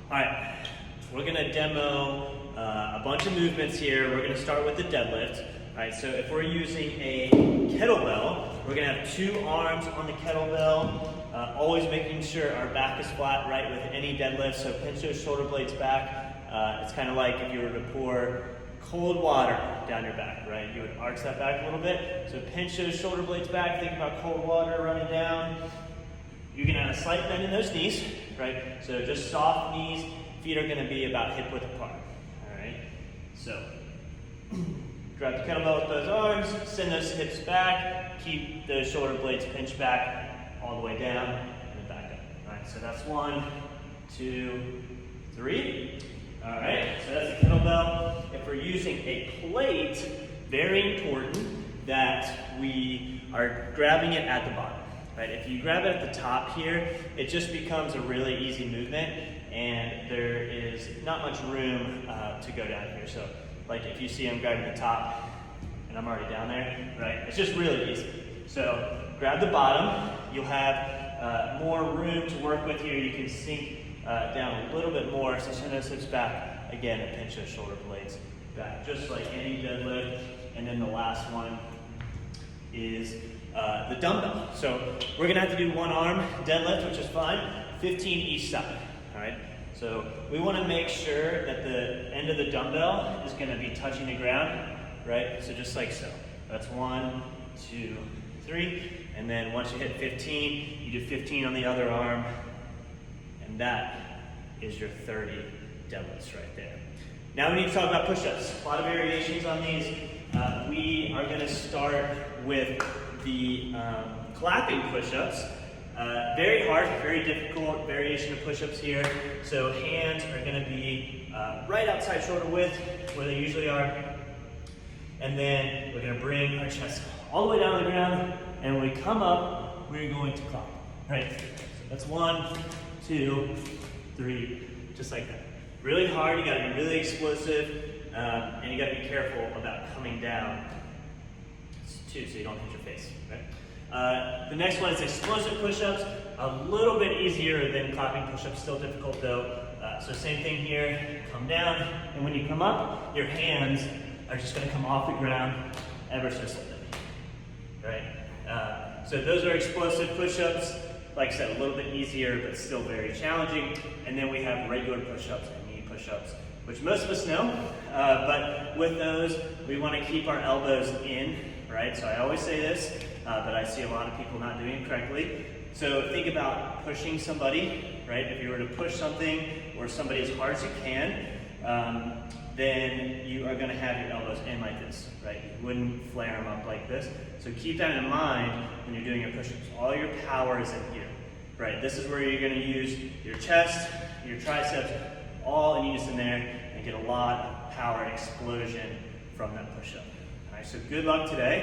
All right, we're gonna demo a bunch of movements here. We're gonna start with the deadlift. All right, so if we're using a kettlebell, we're gonna have two arms on the kettlebell, always making sure our back is flat, right, with any deadlift. So pinch those shoulder blades back. It's kind of like if you were to pour cold water down your back, right? You would arch that back a little bit. So pinch those shoulder blades back. Think about cold water running down. You're gonna have a slight bend in those knees, right? So just soft knees. Feet are gonna be about hip width apart, all right? So grab the kettlebell with both arms, send those hips back, keep those shoulder blades pinched back all the way down, and then back up. All right, so that's 1, 2, 3. All right, so that's the kettlebell. If we're using a plate, very important that we are grabbing it at the bottom, right? If you grab it at the top here, it just becomes a really easy movement, and there is not much room to go down here. So, like if you see I'm grabbing the top, and I'm already down there, right? It's just really easy. So grab the bottom. You'll have more room to work with here. You can sink down a little bit more. So send those hips back again and pinch those shoulder blades back, just like any deadlift. And then the last one is the dumbbell. So we're gonna have to do one arm deadlift, which is fine, 15 each side, all right? So we wanna make sure that the end of the dumbbell is gonna be touching the ground, right? So just like so. That's 1, 2, 3. And then once you hit 15, you do 15 on the other arm, and that is your 30 deadlifts right there. Now we need to talk about push-ups. A lot of variations on these. We are gonna start with the clapping push-ups. Very hard, very difficult variation of push-ups here. So hands are gonna be right outside shoulder width, where they usually are. And then we're gonna bring our chest all the way down to the ground, and when we come up, we're going to clap, right? So that's 1, 2, 3, just like that. Really hard, you gotta be really explosive, and you gotta be careful about coming down too, so you don't hit your face, right? The next one is explosive push-ups, a little bit easier than clapping push-ups, still difficult though. So same thing here, come down, and when you come up, your hands are just gonna come off the ground ever so slightly, right? So those are explosive push-ups. Like I said, a little bit easier, but still very challenging. And then we have regular push-ups and knee push-ups, which most of us know, but with those, we wanna keep our elbows in, right? So I always say this, but I see a lot of people not doing it correctly. So think about pushing somebody, right? If you were to push something or somebody as hard as you can, then you are gonna have your elbows in like this, right? You wouldn't flare them up like this. So keep that in mind when you're doing your push-ups. All your power is in here, right? This is where you're gonna use your chest, your triceps, all in unison there, and get a lot of power and explosion from that push-up. All right, so good luck today.